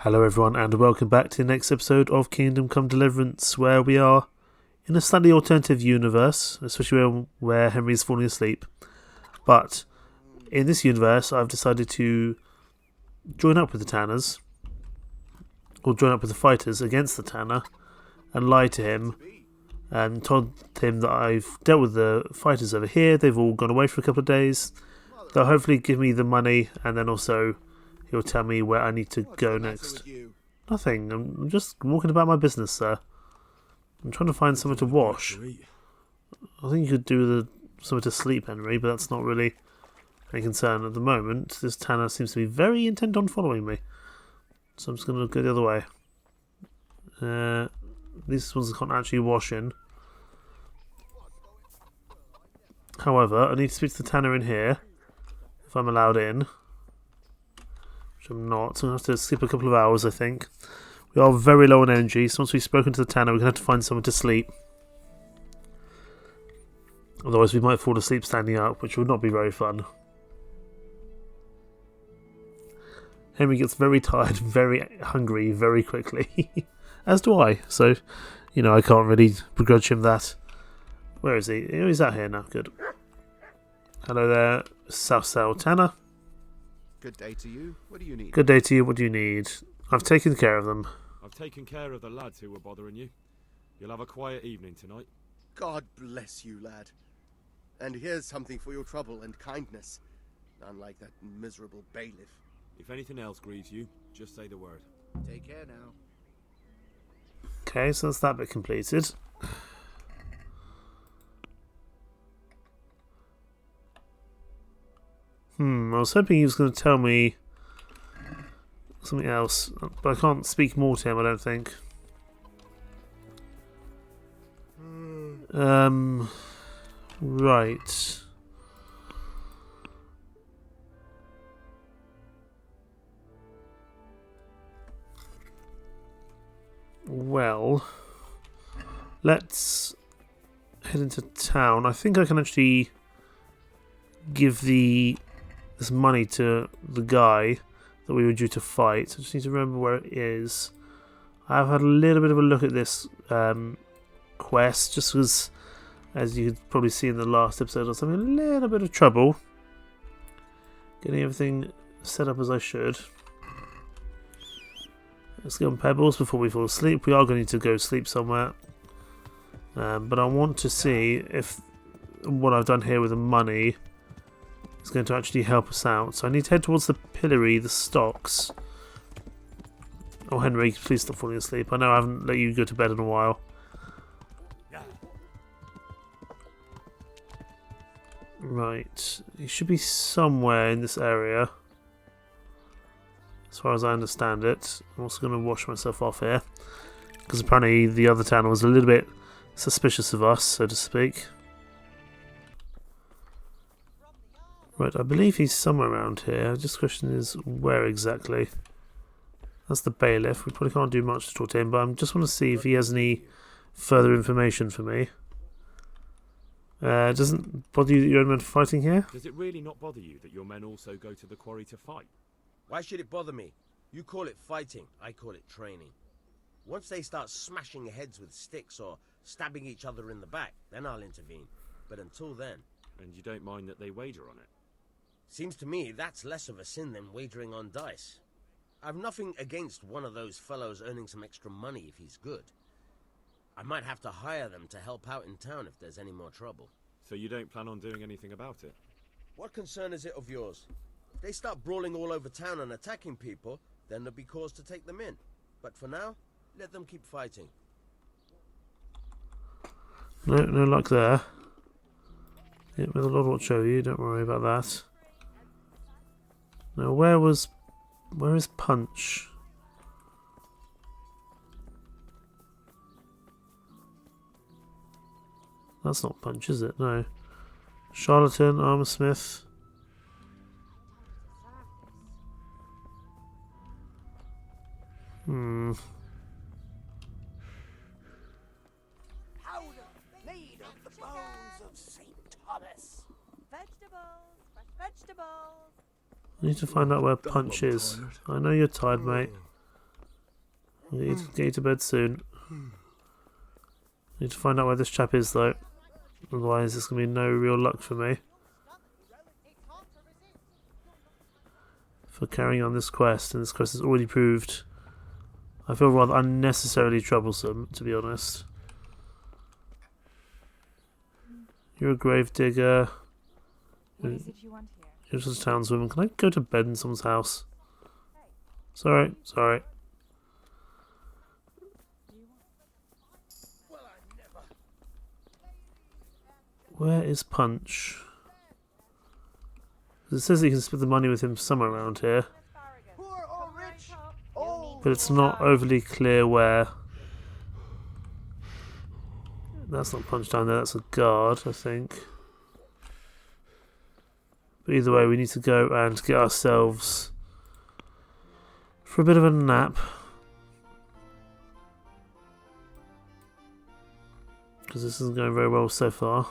Hello everyone and welcome back to the next episode of Kingdom Come Deliverance, where we are in a slightly alternative universe, especially where Henry's falling asleep. But in this universe I've decided to join up with the Tanners, or join up with the fighters against the Tanner, and lie to him and told him that I've dealt with the fighters over here. They've all gone away for a couple of days. They'll hopefully give me the money, and then also he'll tell me where I need to go next. Nothing. I'm just walking about my business, sir. I'm trying to find somewhere to wash. I think you could do somewhere to sleep, Henry, but that's not really a concern at the moment. This Tanner seems to be very intent on following me, so I'm just going to go the other way. These ones I can't actually wash in. However, I need to speak to the Tanner in here, if I'm allowed in. Which I'm not, so I'm going to have to skip a couple of hours, I think. We are very low on energy, so once we've spoken to the Tanner, we're going to have to find somewhere to sleep. Otherwise we might fall asleep standing up, which would not be very fun. Henry gets very tired, very hungry, very quickly. As do I, so, I can't really begrudge him that. Where is he? Oh, he's out here now, good. Hello there, South Tanner. Good day to you. What do you need? Good day to you. What do you need? I've taken care of them. I've taken care of the lads who were bothering you. You'll have a quiet evening tonight. God bless you, lad. And here's something for your trouble and kindness. Unlike that miserable bailiff. If anything else grieves you, just say the word. Take care now. Okay, so that's that bit completed. I was hoping he was going to tell me something else, but I can't speak more to him, I don't think. Right. Well, let's head into town. I think I can actually give this money to the guy that we were due to fight. I just need to remember where it is. I've had a little bit of a look at this quest, just because, as you could probably see in the last episode, I was having a little bit of trouble getting everything set up as I should. Let's get on Pebbles before we fall asleep. We are going to go sleep somewhere. But I want to see if what I've done here with the money is going to actually help us out. So I need to head towards the pillory, the stocks. Oh, Henry, please stop falling asleep. I know I haven't let you go to bed in a while. Right. He should be somewhere in this area, as far as I understand it. I'm also going to wash myself off here, because apparently the other town was a little bit suspicious of us, so to speak. Right, I believe he's somewhere around here. Just the question is, where exactly? That's the bailiff. We probably can't do much to talk to him, but I just want to see if he has any further information for me. Doesn't bother you that your own men are fighting here? Does it really not bother you that your men also go to the quarry to fight? Why should it bother me? You call it fighting, I call it training. Once they start smashing heads with sticks or stabbing each other in the back, then I'll intervene. But until then... And you don't mind that they wager on it? Seems to me that's less of a sin than wagering on dice. I've nothing against one of those fellows earning some extra money if he's good. I might have to hire them to help out in town if there's any more trouble. So you don't plan on doing anything about it? What concern is it of yours? If they start brawling all over town and attacking people, then there'll be cause to take them in. But for now, let them keep fighting. No luck there. Yeah, with a lot will show you, don't worry about that. Now, where is Punch? That's not Punch, is it? No. Charlatan, Armorsmith. Powder made of the bones of St. Thomas. Vegetables, fresh vegetables. I need to find out where Punch is. I know you're tired, mate. Get you to bed soon. Need to find out where this chap is though. Otherwise there's going to be no real luck for me. For carrying on this quest, and this quest has already proved I feel rather unnecessarily troublesome, to be honest. You're a grave digger. What is it you want here? You're just a townswoman. Can I go to bed in someone's house? Sorry. Where is Punch? It says that you can split the money with him somewhere around here. Poor or rich, But it's not overly clear where. That's not Punch down there, that's a guard, I think. But either way, we need to go and get ourselves for a bit of a nap. Because this isn't going very well so far.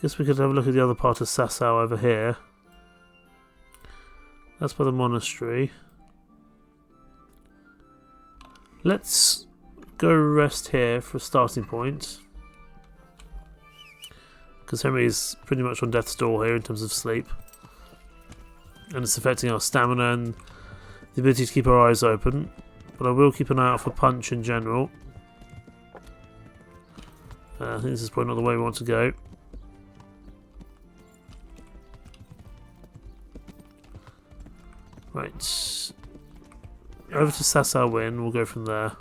Guess we could have a look at the other part of Sasau over here. That's by the monastery. Let's go rest here for a starting point. Because Henry's pretty much on death's door here in terms of sleep. And it's affecting our stamina and the ability to keep our eyes open. But I will keep an eye out for Punch in general. I think this is probably not the way we want to go. Right. Over to Sasau Win, we'll go from there.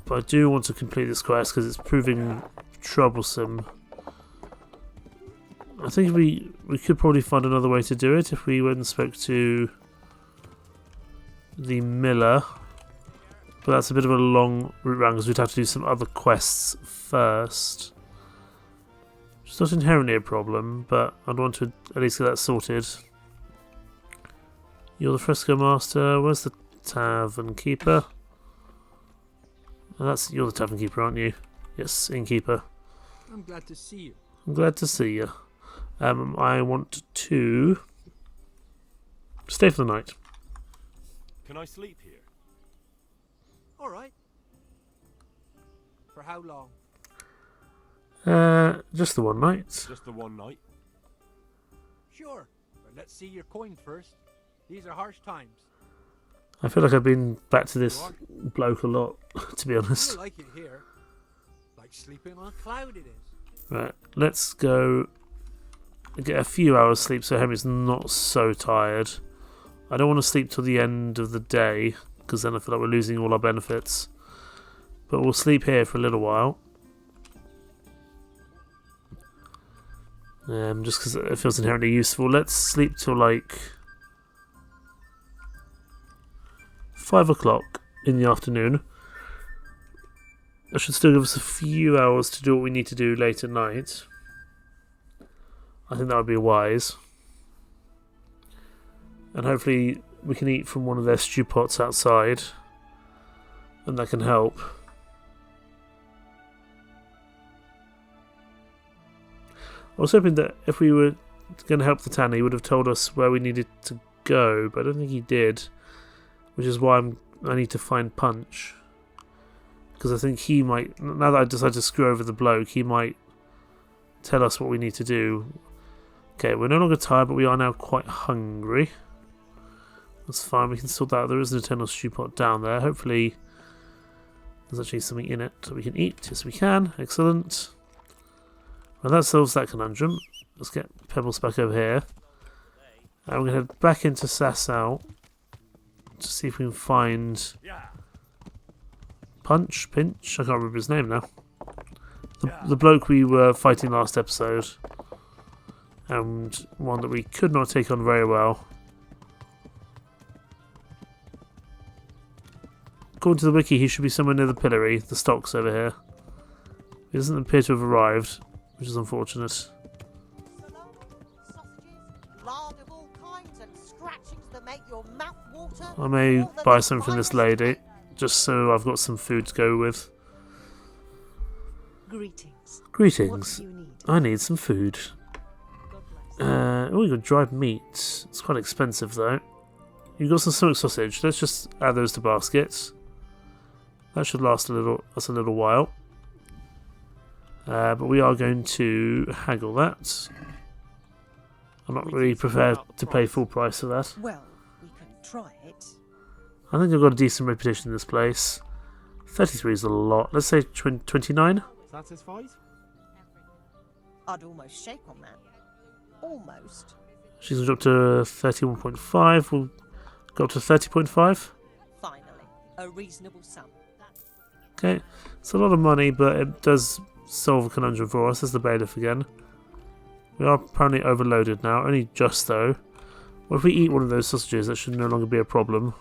But I do want to complete this quest because it's proving troublesome. I think we could probably find another way to do it if we went and spoke to the miller. But that's a bit of a long route round because we'd have to do some other quests first. It's not inherently a problem, but I'd want to at least get that sorted. You're the fresco master. Where's the tavern keeper? Oh, you're the tavern keeper, aren't you? Yes, innkeeper. I'm glad to see you. I'm glad to see you. I want to stay for the night. Can I sleep here? All right. For how long? Just the one night. Just the one night? Sure. But let's see your coin first. These are harsh times. I feel like I've been back to this bloke a lot, to be honest. You like it here. Like sleeping on a cloud it is. Right, let's go and get a few hours sleep so Henry's not so tired. I don't want to sleep till the end of the day, because then I feel like we're losing all our benefits. But we'll sleep here for a little while. Just because it feels inherently useful. Let's sleep till like 5 o'clock in the afternoon. That should still give us a few hours to do what we need to do late at night. I think that would be wise. And hopefully we can eat from one of their stew pots outside. And that can help. I was hoping that if we were going to help the Tanner, he would have told us where we needed to go, but I don't think he did. Which is why I need to find Punch. Because I think he might, now that I decided to screw over the bloke, he might tell us what we need to do. Okay, we're no longer tired, but we are now quite hungry. That's fine, we can sort that out. There is an eternal stew pot down there. Hopefully there's actually something in it that we can eat. Yes, we can. Excellent. Well, that solves that conundrum. Let's get Pebbles back over here. And we're going to head back into Sasau to see if we can find Pinch? I can't remember his name now. The bloke we were fighting last episode. And one that we could not take on very well. According to the wiki, he should be somewhere near the pillory, the stocks over here. He doesn't appear to have arrived, which is unfortunate. sausages, lard of all kinds, and scratchings that make your mouth water. I may all the buy some from this finest lady, just so I've got some food to go with. Greetings. Greetings. What do you need? I need some food. God bless. Oh, you got dried meat. It's quite expensive though. You got some smoked sausage. Let's just add those to baskets. That should last a little while. But we are going to haggle that. I'm not really prepared to pay full price for that. Well, we can try it. I think I've got a decent reputation in this place. 33 is a lot. Let's say 29. Satisfied? I'd almost shake on that. Almost. She's going to drop to 31.5. We'll go up to 30.5. Finally, a reasonable sum. Okay, it's a lot of money, but it does solve a conundrum for us. There's the bailiff again. We are apparently overloaded now, only just though. What if we eat one of those sausages? That should no longer be a problem.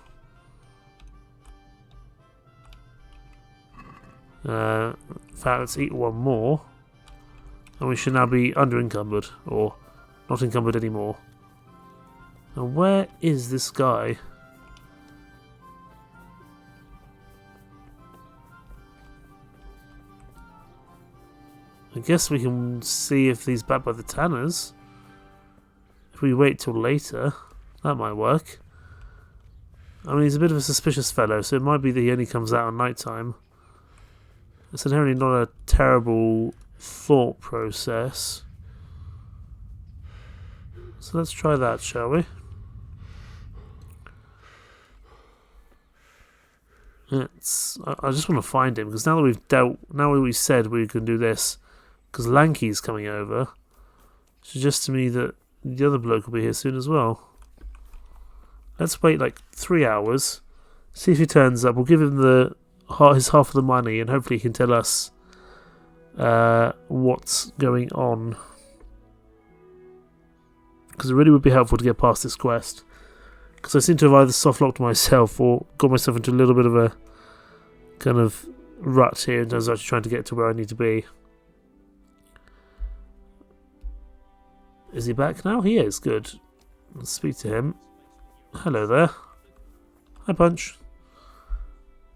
In fact, let's eat one more. And we should now be under-encumbered, or not encumbered anymore. Now, where is this guy? I guess we can see if he's back by the tanners. If we wait till later, that might work. I mean, he's a bit of a suspicious fellow, so it might be that he only comes out at night time. It's inherently not a terrible thought process. So let's try that, shall we? I just want to find him, because now that we've said we can do this, because Lanky's coming over, suggests to me that the other bloke will be here soon as well. Let's wait like 3 hours, see if he turns up. We'll give him his half of the money, and hopefully he can tell us what's going on. Because it really would be helpful to get past this quest. Because I seem to have either soft-locked myself or got myself into a little bit of a kind of rut here in terms of actually trying to get to where I need to be. Is he back now? He is. Good. Let's speak to him. Hello there. Hi, Punch.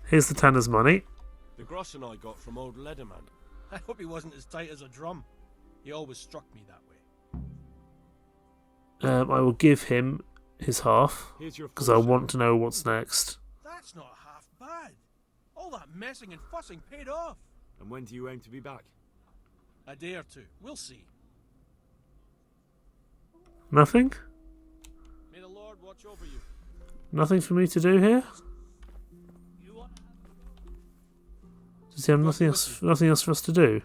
Here's the tanner's money. The groschen I got from old Leatherman. I hope he wasn't as tight as a drum. He always struck me that way. I will give him his half, Here's your because I want to know what's next. That's not half bad. All that messing and fussing paid off. And when do you aim to be back? A day or two. We'll see. Nothing? May the Lord watch over you. Nothing for me to do here? Does he have nothing else for us to do?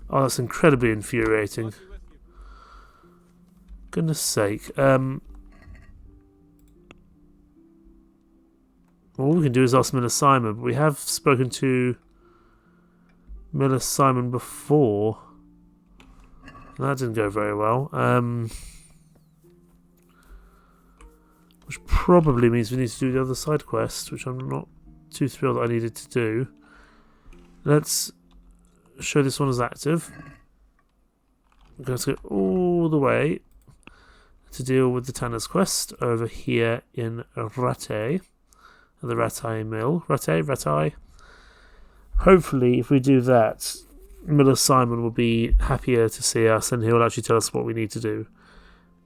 Oh, that's incredibly infuriating. God be with you. Goodness sake. All we can do is ask Miller Simon, but we have spoken to Miller Simon before. That didn't go very well. Which probably means we need to do the other side quest, which I'm not too thrilled that I needed to do. Let's show this one as active. I'm going to go all the way to deal with the Tanner's quest over here in Rattay, at the Rattay Mill. Rattay. Hopefully, if we do that, Miller Simon will be happier to see us, and he'll actually tell us what we need to do.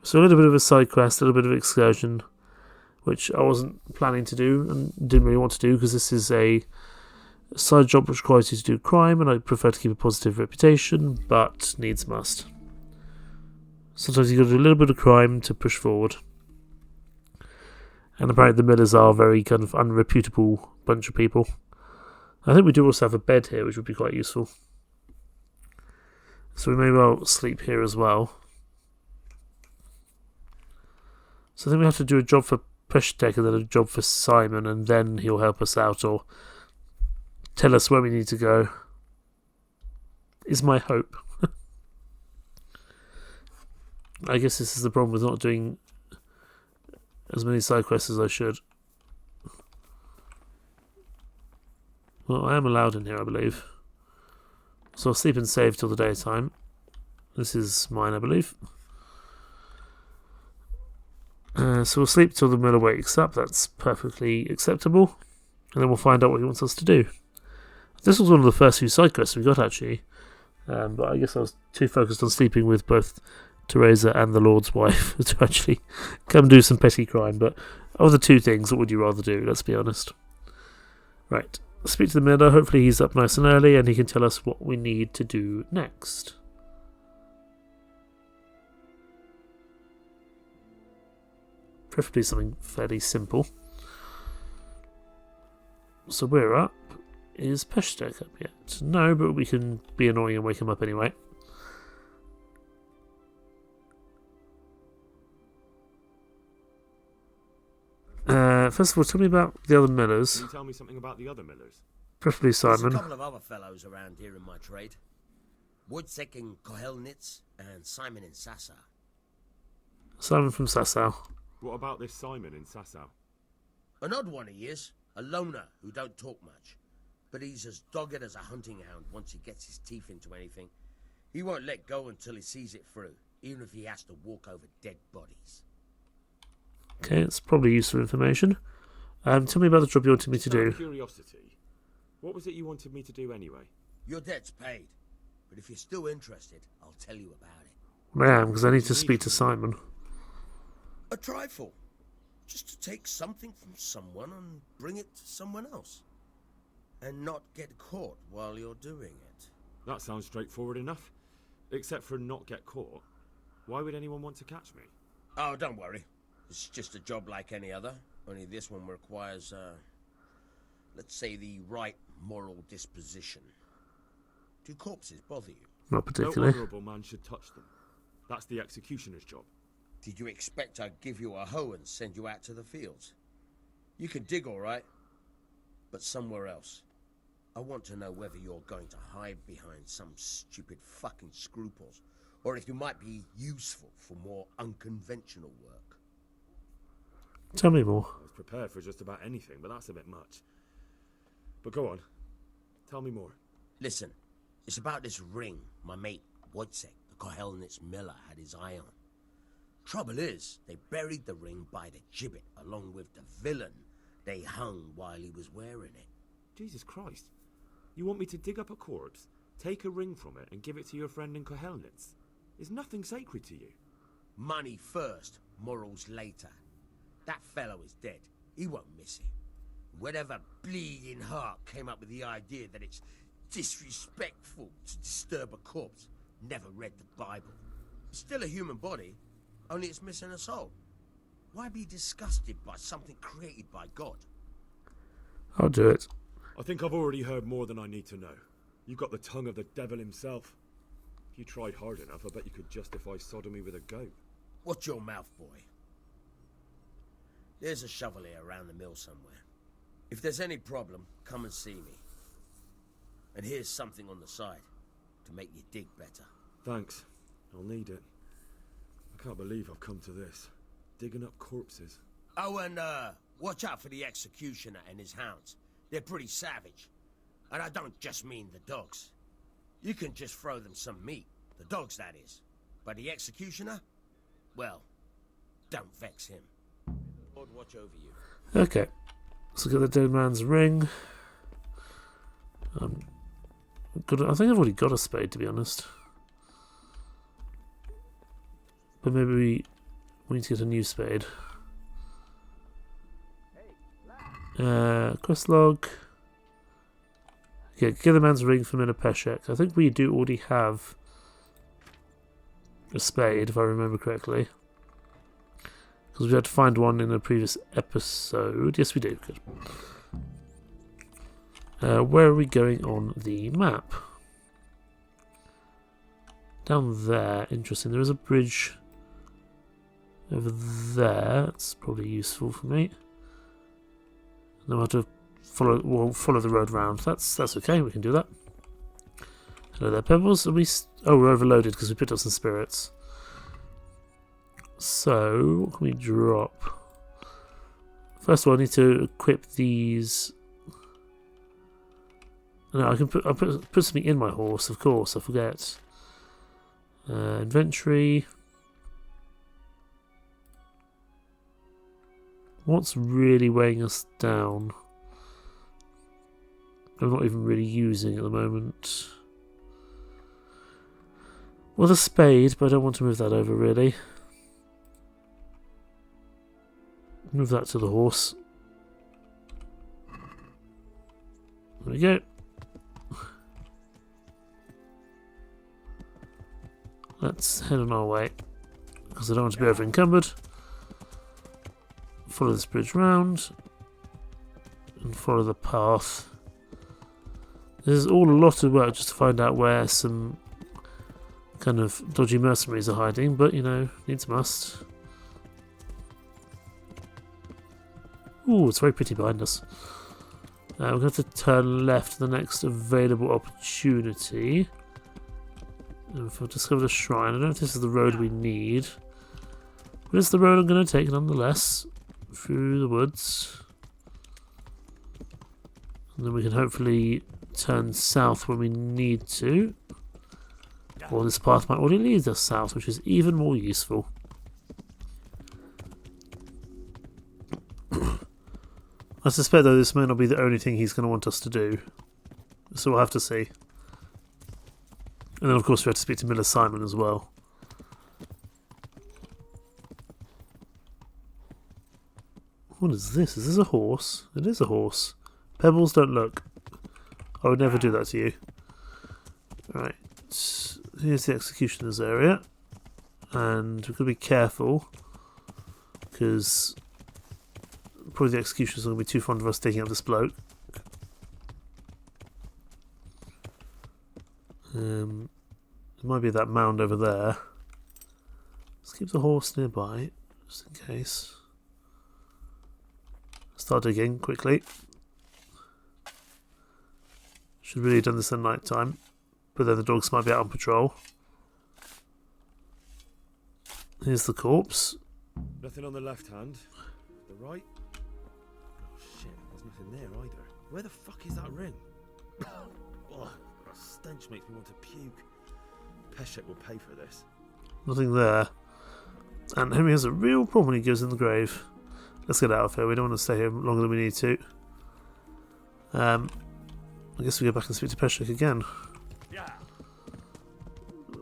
So a little bit of a side quest, a little bit of excursion, which I wasn't planning to do and didn't really want to do, because this is a side job which requires you to do crime, and I prefer to keep a positive reputation, but needs must. Sometimes you've got to do a little bit of crime to push forward. And apparently the Millers are a very kind of unreputable bunch of people. I think we do also have a bed here, which would be quite useful. So we may well sleep here as well. So I think we have to do a job for Peshtek and then a job for Simon, and then he'll help us out or tell us where we need to go. Is my hope. I guess this is the problem with not doing as many side quests as I should. Well, I am allowed in here, I believe. So I'll sleep and save till the daytime. This is mine, I believe. So we'll sleep till the miller wakes up. That's perfectly acceptable. And then we'll find out what he wants us to do. This was one of the first few side quests we got, actually. But I guess I was too focused on sleeping with both Teresa and the Lord's wife to actually come do some petty crime. But of the two things, what would you rather do? Let's be honest. Right. Speak to the miller. Hopefully he's up nice and early and he can tell us what we need to do next. Preferably something fairly simple. So we're up. Is Peshtek up yet? No, but we can be annoying and wake him up anyway. First of all, tell me about the other millers. Can you tell me something about the other millers? Preferably There's a Simon. couple of other fellows around here in my trade. Wojciech in Kohelnitz and Simon in Sasau. Simon from Sasau. What about this Simon in Sasau? An odd one he is. A loner who don't talk much. But he's as dogged as a hunting hound once he gets his teeth into anything. He won't let go until he sees it through, even if he has to walk over dead bodies. Okay, it's probably useful information. Tell me about the job you wanted me to Out of do. curiosity, what was it you wanted me to do anyway? Your debt's paid. But if you're still interested, I'll tell you about it. Well, I am, because I need to speak to Simon. A trifle. Just to take something from someone and bring it to someone else. And not get caught while you're doing it. That sounds straightforward enough. Except for not get caught. Why would anyone want to catch me? Oh, don't worry. It's just a job like any other. Only this one requires, let's say, the right moral disposition. Do corpses bother you? Not No particularly. honourable man should touch them. That's the executioner's job. Did you expect I'd give you a hoe and send you out to the fields? You can dig all right, but somewhere else. I want to know whether you're going to hide behind some stupid fucking scruples, or if you might be useful for more unconventional work. Tell me more. I was prepared for just about anything, but that's a bit much. But go on. Tell me more. Listen, it's about this ring my mate Wojciech, the Kohelnitz miller, had his eye on. Trouble is, they buried the ring by the gibbet along with the villain they hung while he was wearing it. Jesus Christ. You want me to dig up a corpse, take a ring from it, and give it to your friend in Kohelnitz? Is nothing sacred to you? Money first, morals later. That fellow is dead. He won't miss it. Whatever bleeding heart came up with the idea that it's disrespectful to disturb a corpse never read the Bible. It's still a human body, only it's missing a soul. Why be disgusted by something created by God? I'll do it. I think I've already heard more than I need to know. You've got the tongue of the devil himself. If you tried hard enough, I bet you could justify sodomy with a goat. Watch your mouth, boy. There's a shovel here around the mill somewhere. If there's any problem, come and see me. And here's something on the side to make you dig better. Thanks. I'll need it. I can't believe I've come to this. Digging up corpses. Oh, and watch out for the executioner and his hounds. They're pretty savage. And I don't just mean the dogs. You can just throw them some meat. The dogs, that is. But the executioner? Well, don't vex him. Lord watch over you. Okay. Let's look at the dead man's ring. I think I've already got a spade, to be honest. But maybe we need to get a new spade. Quest log. Yeah, get the man's ring from Miller Peshek. I think we do already have a spade, if I remember correctly. Because we had to find one in a previous episode. Yes, we do. Good. Where are we going on the map? Down there. Interesting. There is a bridge over there. That's probably useful for me. Then we'll have to follow the road round. That's okay. We can do that. Hello there, Pebbles. Are we? We're overloaded because we picked up some spirits. So, what can we drop? First of all, I need to equip these. No, I'll put something in my horse, of course, I forget. Inventory. What's really weighing us down? I'm not even really using at the moment. Well, the spade, but I don't want to move that over really. Move that to the horse. There we go. Let's head on our way, because I don't want to be over encumbered. Follow this bridge round and follow the path. There's all a lot of work just to find out where some kind of dodgy mercenaries are hiding, but you know, needs must. Ooh, it's very pretty behind us. We're going to have to turn left to the next available opportunity. And if I've discovered a shrine, I don't know if this is the road we need, but it's the road I'm going to take nonetheless, through the woods. And then we can hopefully turn south when we need to. Or this path might already lead us south, which is even more useful. I suspect though this may not be the only thing he's going to want us to do. So we'll have to see. And then of course we have to speak to Miller Simon as well. What is this? Is this a horse? It is a horse. Pebbles, don't look. I would never do that to you. Right. Here's the executioner's area. And we've got to be careful, because probably the executioner's going to be too fond of us taking up this bloke. It might be that mound over there. Let's keep the horse nearby, just in case. Start digging quickly. Should really have done this at night time, but then the dogs might be out on patrol. Here's the corpse. Nothing on the left hand. The right? Oh shit, there's nothing there either. Where the fuck is that ring? Oh, that stench makes me want to puke. Peshek will pay for this. Nothing there. And Henry has a real problem when he goes in the grave. Let's get out of here. We don't want to stay here longer than we need to. I guess we go back and speak to Peshek again.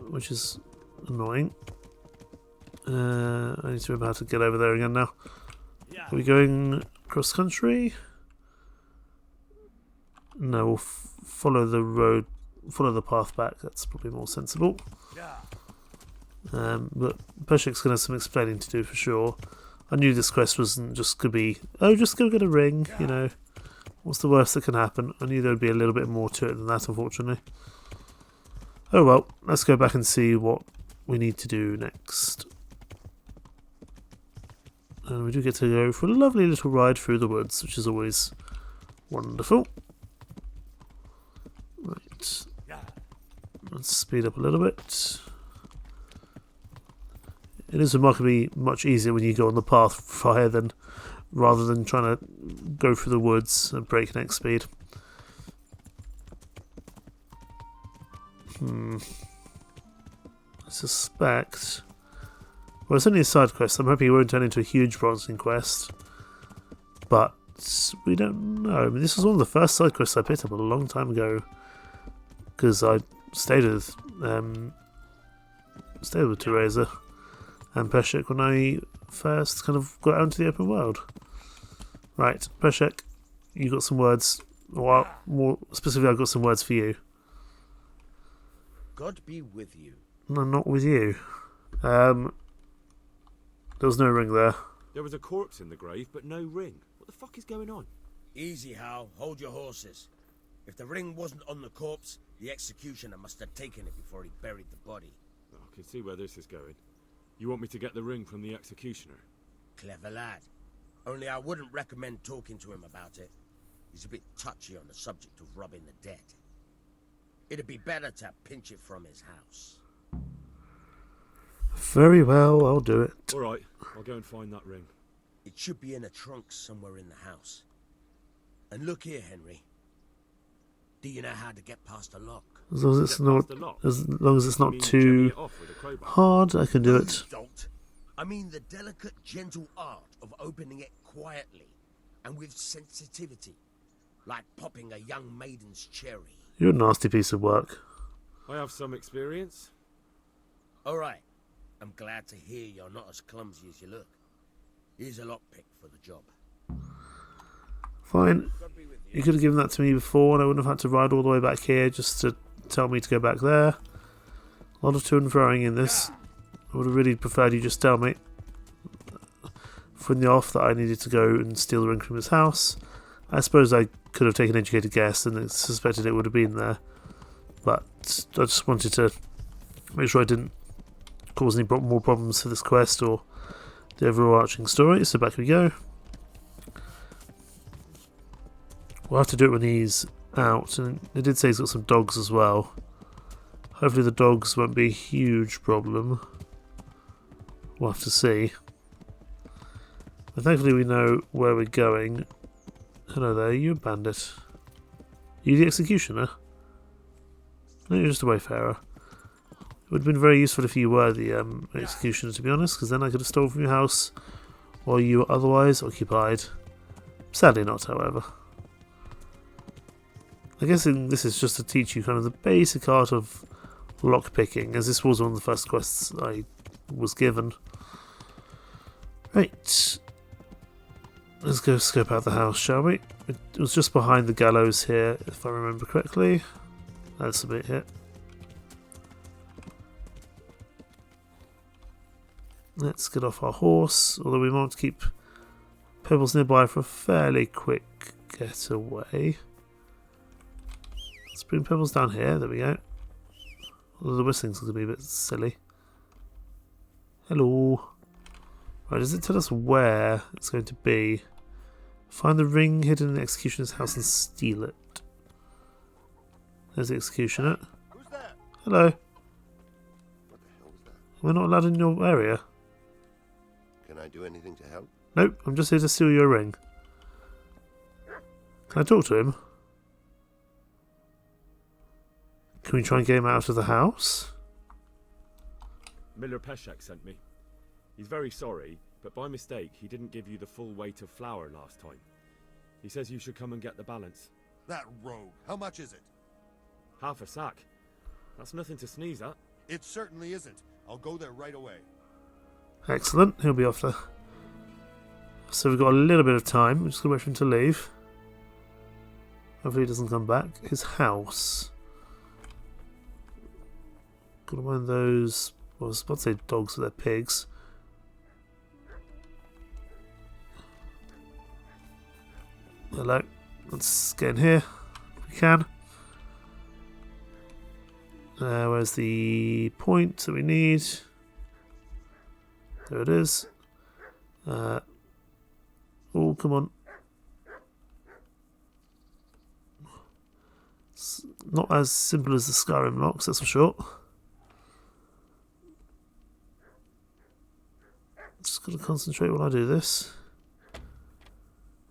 Which is annoying. I need to remember how to get over there again now. Are we going cross country? No, we'll follow the road, follow the path back. That's probably more sensible. But Peshek's going to have some explaining to do for sure. I knew this quest wasn't just going to be, oh, just go get a ring, you know. What's the worst that can happen? I knew there would be a little bit more to it than that, unfortunately. Oh well, let's go back and see what we need to do next. And we do get to go for a lovely little ride through the woods, which is always wonderful. Right. Let's speed up a little bit. It is remarkably much easier when you go on the path fire than rather than trying to go through the woods at breakneck speed. I suspect... Well, it's only a side quest. I'm hoping it won't turn into a huge bronzing quest. But we don't know. I mean, this was one of the first side quests I picked up a long time ago. Because I stayed with Teresa and Peshek when I first kind of got out into the open world. Right, Peshek, you got some words. Well, more specifically, I've got some words for you. God be with you. No, not with you. There was no ring there. There was a corpse in the grave, but no ring. What the fuck is going on? Easy, Hal. Hold your horses. If the ring wasn't on the corpse, the executioner must have taken it before he buried the body. Oh, I can see where this is going. You want me to get the ring from the executioner? Clever lad. Only I wouldn't recommend talking to him about it. He's a bit touchy on the subject of robbing the dead. It'd be better to pinch it from his house. Very well, I'll do it. Alright, I'll go and find that ring. It should be in a trunk somewhere in the house. And look here, Henry. Do you know how to get past a lock? As long as it's not too hard, I can do it. Don't. I mean the delicate, gentle art of opening it quietly and with sensitivity. like popping a young maiden's cherry. You're a nasty piece of work. I have some experience. All right. I'm glad to hear you're not as clumsy as you look. Here's a lockpick for the job. Fine. You could have given that to me before and I wouldn't have had to ride all the way back here just to tell me to go back there. A lot of to and froing in this. I would have really preferred you just tell me from the off that I needed to go and steal the ring from his house. I suppose I could have taken an educated guess and suspected it would have been there. But I just wanted to make sure I didn't cause any more problems for this quest or the overarching story. So back we go. We'll have to do it when he's out. And it did say he's got some dogs as well. Hopefully the dogs won't be a huge problem. We'll have to see. But thankfully we know where we're going. Hello there, you a bandit? Are you the executioner? No, you're just a wayfarer. It would have been very useful if you were the executioner, to be honest, because then I could have stolen from your house while you were otherwise occupied. Sadly not, however. I guess this is just to teach you kind of the basic art of lockpicking, as this was one of the first quests I was given. Right. Let's go scope out the house, shall we? It was just behind the gallows here, if I remember correctly. That's a bit here. Let's get off our horse, although we want to keep Pebbles nearby for a fairly quick getaway. Let's bring Pebbles down here, there we go. Although the whistling's going to be a bit silly. Hello. Right, does it tell us where it's going to be? Find the ring hidden in the executioner's house and steal it. There's the executioner. Who's there? Hello. What the hell was that? We're not allowed in your area. Can I do anything to help? Nope, I'm just here to steal your ring. Can I talk to him? Can we try and get him out of the house? Miller Peshek sent me. He's very sorry, but by mistake he didn't give you the full weight of flour last time. He says you should come and get the balance. That rogue. How much is it? Half a sack. That's nothing to sneeze at. It certainly isn't. I'll go there right away. Excellent, he'll be off there. So we've got a little bit of time. We're just going to wait for him to leave. Hopefully he doesn't come back. His house. Got to mind those, well, I was about to say dogs, but they're pigs. Hello. Let's get in here if we can. Where's the point that we need? There it is. Oh, come on. It's not as simple as the Skyrim locks, that's for sure. Just got to concentrate when I do this.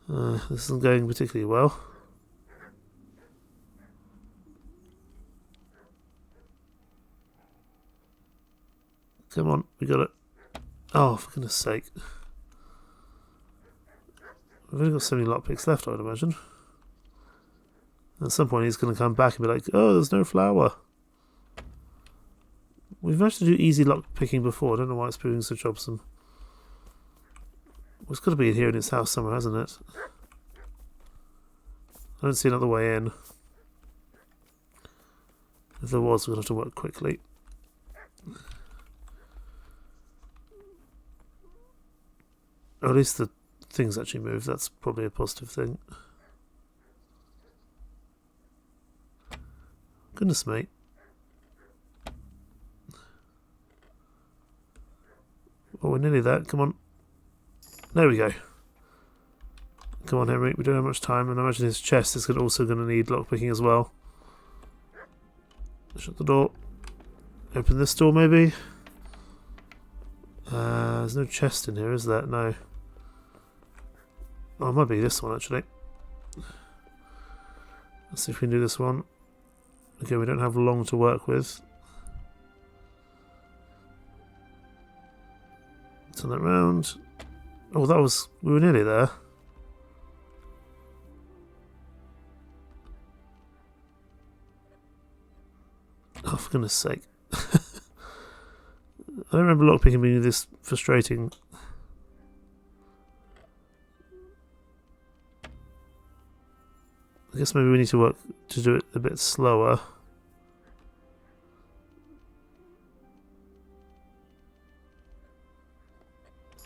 This isn't going particularly well. Come on, we got it. Oh, for goodness sake. We've only got so many lockpicks left, I would imagine. At some point he's going to come back and be like, oh, there's no flour. We've managed to do easy lockpicking before. I don't know why it's proving so troublesome. Well, it's got to be here in his house somewhere, hasn't it? I don't see another way in. If there was, we're going to have to work quickly. Or at least the things actually move. That's probably a positive thing. Goodness me. Oh, we're nearly there. Come on. There we go. Come on, Henry. We don't have much time, and I imagine his chest is also going to need lockpicking as well. Shut the door. Open this door, maybe. There's no chest in here, is there? No. Oh, it might be this one, actually. Let's see if we can do this one. Okay, we don't have long to work with. Turn that round. Oh, we were nearly there. Oh, for goodness sake. I don't remember lockpicking being this frustrating. I guess maybe we need to work to do it a bit slower.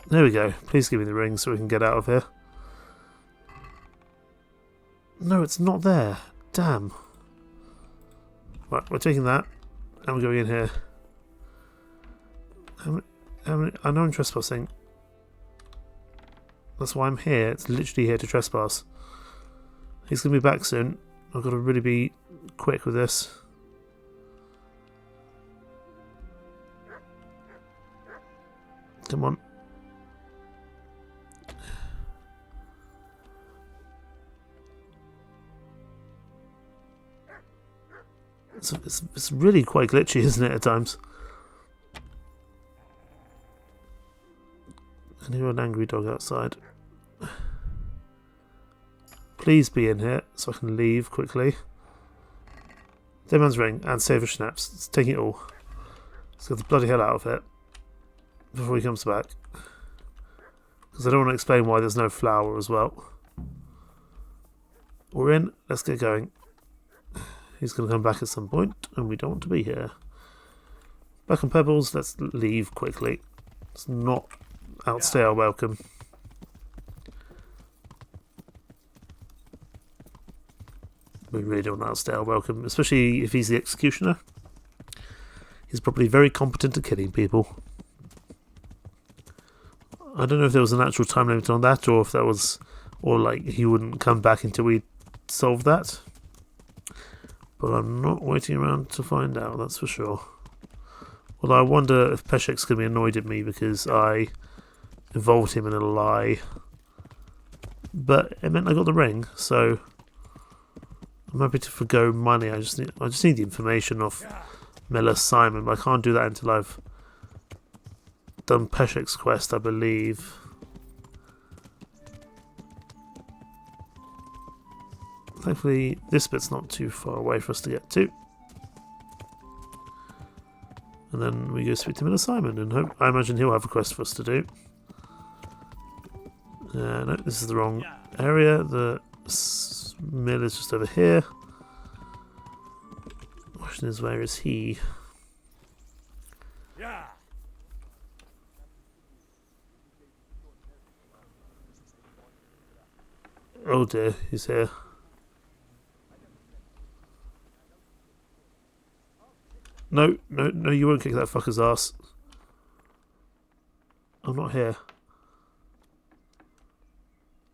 There we go. Please give me the ring so we can get out of here. No, it's not there. Damn. Right, we're taking that. And we're going in here. I know I'm trespassing. That's why I'm here. It's literally here to trespass. He's going to be back soon. I've got to really be quick with this. Come on. It's really quite glitchy, isn't it, at times? I hear an angry dog outside. Please be in here so I can leave quickly. Dead man's ring and save of schnapps. It's taking it all. Let's get the bloody hell out of it before he comes back. Because I don't want to explain why there's no flour as well. We're in. Let's get going. He's going to come back at some point, and we don't want to be here. Back on Pebbles, let's leave quickly. Let's not outstay our welcome. We really don't outstay our welcome, especially if he's the executioner. He's probably very competent at killing people. I don't know if there was an actual time limit on that, or if that was, or like he wouldn't come back until we solved that. But I'm not waiting around to find out, that's for sure. Although I wonder if Peshek's going to be annoyed at me because I involved him in a lie. But it meant I got the ring, so I'm happy to forgo money. I just need the information off Miller Simon, but I can't do that until I've done Peshek's quest, I believe. Thankfully, this bit's not too far away for us to get to. And then we go speak to Miller Simon, and I imagine he'll have a quest for us to do. No, this is the wrong area. The mill is just over here. The question is, where is he? Oh dear, he's here. No, you won't kick that fucker's ass. I'm not here.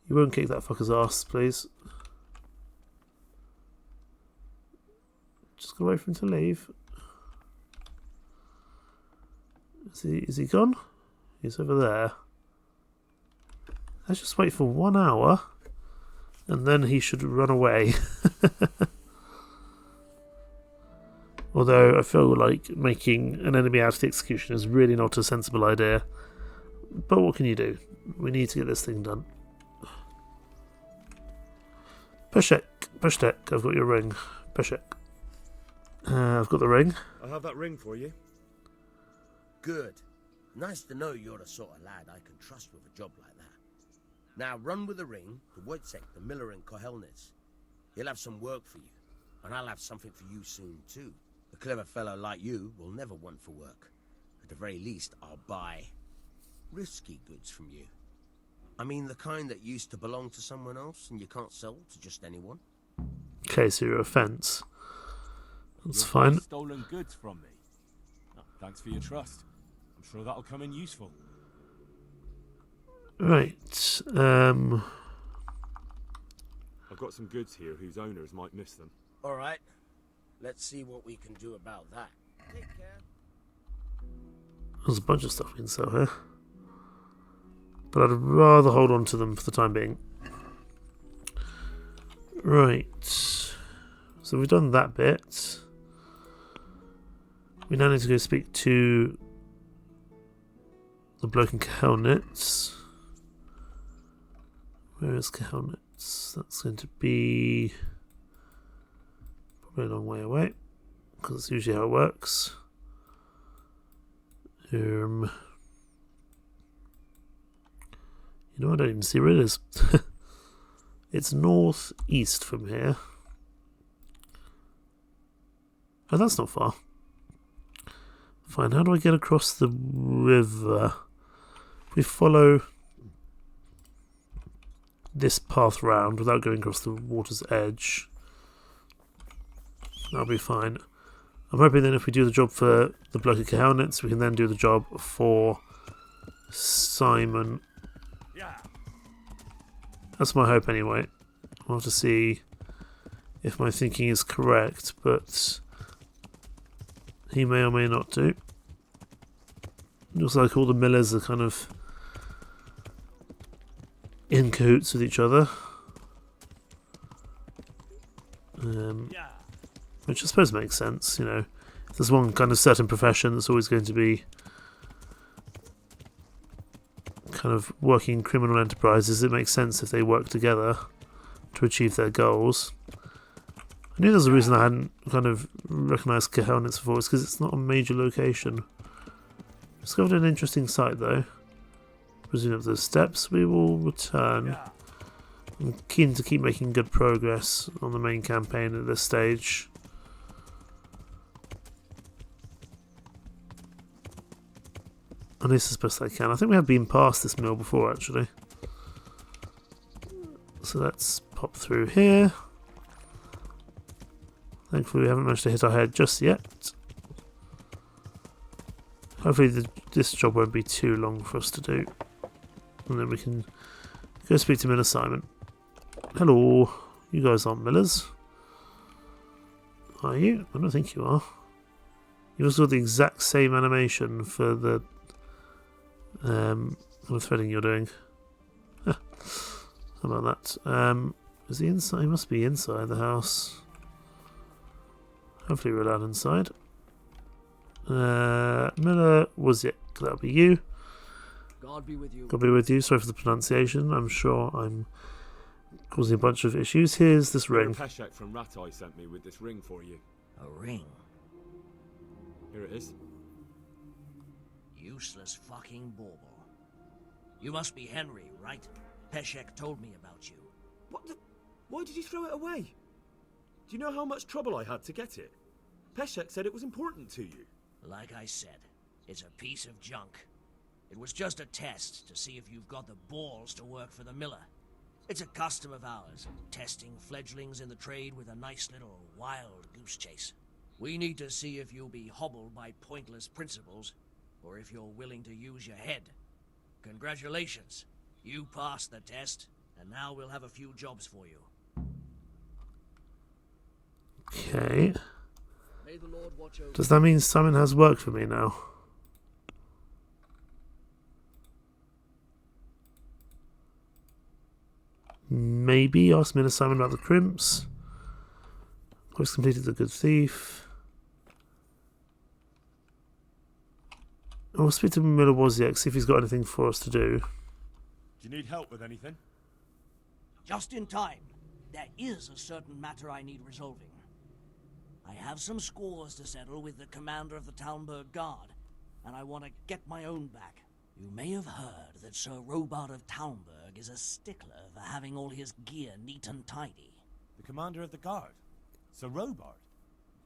You won't kick that fucker's ass, please. Just gotta wait for him to leave. Is he gone? He's over there. Let's just wait for 1 hour, and then he should run away. Although I feel like making an enemy out of the execution is really not a sensible idea. But what can you do? We need to get this thing done. Peshek, I've got your ring. Peshek. I've got the ring. I'll have that ring for you. Good. Nice to know you're the sort of lad I can trust with a job like that. Now run with the ring to Wojciech, the miller in Kohelnitz. He'll have some work for you, and I'll have something for you soon too. A clever fellow like you will never want for work. At the very least, I'll buy risky goods from you. I mean the kind that used to belong to someone else and you can't sell to just anyone. Okay, so your offence. That's You've fine. stolen goods from me. Oh, thanks for your trust. I'm sure that'll come in useful. Right. I've got some goods here whose owners might miss them. All right. Let's see what we can do about that. Take care. There's a bunch of stuff we can sell here. But I'd rather hold on to them for the time being. Right. So we've done that bit. We now need to go speak to the bloke in Kohelnitz. Where is Kohelnitz? That's going to be probably a long way away. because it's usually how it works. You know, I don't even see where it is. It's northeast from here. Oh, that's not far. Fine, how do I get across the river? If we follow this path round without going across the water's edge, that'll be fine. I'm hoping then if we do the job for the bloke at Cahelnitz, we can then do the job for Simon. That's my hope anyway. I'll have to see if my thinking is correct, but he may or may not do. Looks like all the millers are kind of in cahoots with each other. Which I suppose makes sense, you know. If there's one kind of certain profession that's always going to be kind of working criminal enterprises, it makes sense if they work together to achieve their goals. I knew there's a reason I hadn't kind of recognised Cahelnitz before, it's because it's not a major location. Discovered an interesting site though. Presuming up those steps, we will return. I'm keen to keep making good progress on the main campaign at this stage. At least as best I can. I think we have been past this mill before actually. So let's pop through here. Thankfully we haven't managed to hit our head just yet. Hopefully this job won't be too long for us to do. And then we can go speak to Miller Simon. Hello, you guys aren't millers. Are you? I don't think you are. You also got the exact same animation for the kind of threading you're doing. How about that? Is he inside? He must be inside the house. Hopefully we're allowed inside. Miller was it? That'll be you. God be with you. God be with you. Sorry for the pronunciation. I'm sure I'm causing a bunch of issues. Here's this ring. Peshek from Ratai sent me with this ring for you. A ring? Here it is. Useless fucking bauble. You must be Henry, right? Peshek told me about you. What the... Why did you throw it away? Do you know how much trouble I had to get it? Peshek said it was important to you. Like I said, it's a piece of junk. It was just a test to see if you've got the balls to work for the miller. It's a custom of ours, testing fledglings in the trade with a nice little wild goose chase. We need to see if you'll be hobbled by pointless principles, or if you're willing to use your head. Congratulations. You passed the test, and now we'll have a few jobs for you. Okay. May the Lord watch over. Does that mean Simon has work for me now? Maybe ask Miller Simon about the crimps. Quest completed the good thief. I'll speak to Miller Wozniak, see if he's got anything for us to do. Do you need help with anything? Just in time. There is a certain matter I need resolving. I have some scores to settle with the commander of the Talmberg Guard, and I want to get my own back. You may have heard that Sir Robard of Talmberg is a stickler for having all his gear neat and tidy. The commander of the guard? Sir Robard?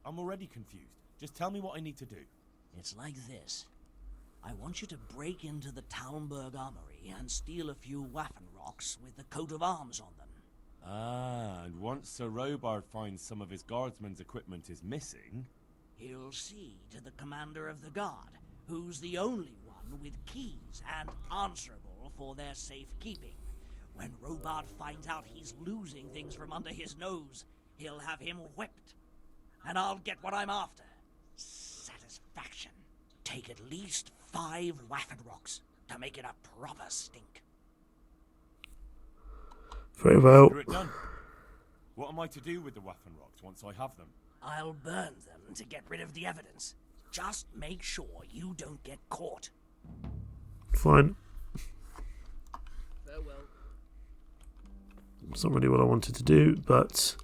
I'm already confused. Just tell me what I need to do. It's like this. I want you to break into the Talmberg armory and steal a few Waffen rocks with the coat of arms on them. Ah, and once Sir Robard finds some of his guardsmen's equipment is missing... He'll see to the commander of the guard, who's the only one with keys and answerable for their safekeeping. When Robard finds out he's losing things from under his nose, he'll have him whipped. And I'll get what I'm after. Satisfaction. Take at least 5 Waffen rocks to make it a proper stink. Very well. You're it done. What am I to do with the Waffen rocks once I have them? I'll burn them to get rid of the evidence. Just make sure you don't get caught. Fine. Farewell. It's not really what I wanted to do, but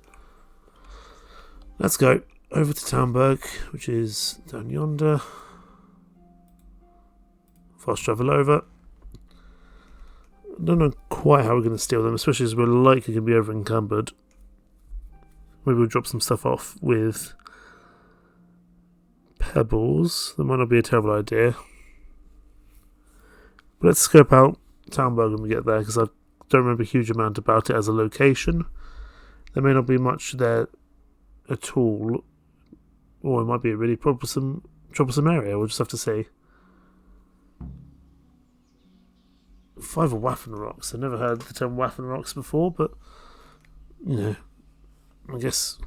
let's go. over to Townburg, which is down yonder. Fast travel over. I don't know quite how we're going to steal them, especially as we're likely going to be over encumbered. Maybe we'll drop some stuff off with pebbles. That might not be a terrible idea. But let's scope out Townburg when we get there, because I don't remember a huge amount about it as a location. There may not be much there at all, or it might be a really troublesome area. We'll just have to see. 5 Waffen Rocks. I've never heard the term Waffen Rocks before, but you know, I guess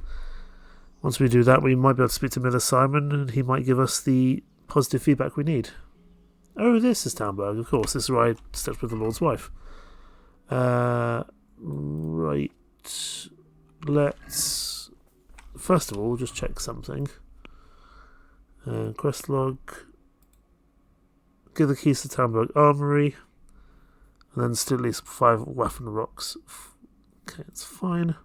once we do that, we might be able to speak to Miller Simon, and he might give us the positive feedback we need. Oh, this is Townburg, of course. This is where I stepped with the Lord's wife. Right. Let's first of all just check something. Quest log. Give the keys to Townburg Armory. And then still at least 5 Waffen Rocks. Okay, it's fine.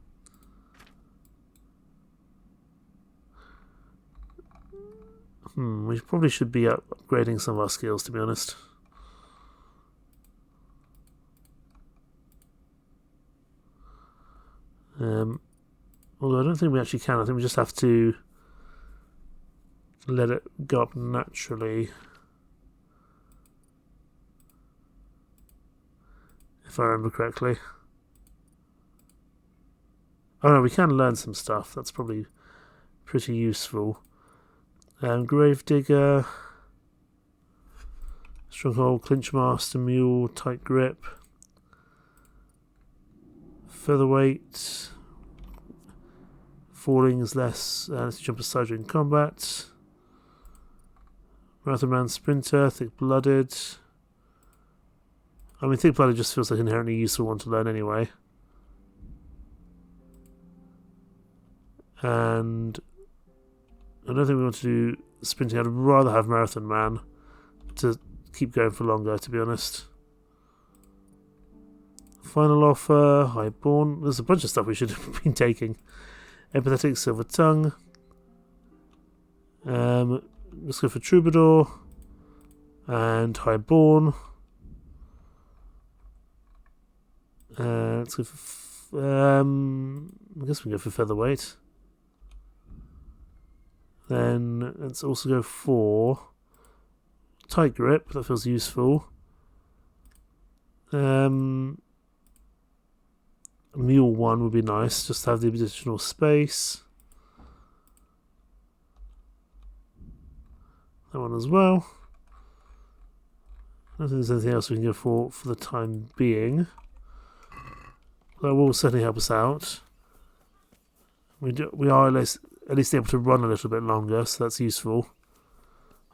We probably should be upgrading some of our skills, to be honest. Although I don't think we actually can. I think we just have to let it go up naturally. If I remember correctly. Oh no, we can learn some stuff. That's probably pretty useful. Gravedigger, Stronghold, Clinchmaster, Mule, Tight Grip, Featherweight, Falling is less, let's jump aside during combat, Marathon Man, Sprinter, Thick Blooded. I mean, Thick Blooded just feels like an inherently useful one to learn anyway. And I don't think we want to do sprinting. I'd rather have Marathon Man to keep going for longer, to be honest. Final offer, Highborn. There's a bunch of stuff we should have been taking. Empathetic, Silver Tongue. Let's go for Troubadour and Highborn. Let's go for. I guess we can go for Featherweight. Then let's also go for Tight Grip. That feels useful. Mule 1 would be nice, just to have the additional space. That one as well. I don't think there's anything else we can go for the time being. That will certainly help us out. We are at least able to run a little bit longer, so that's useful.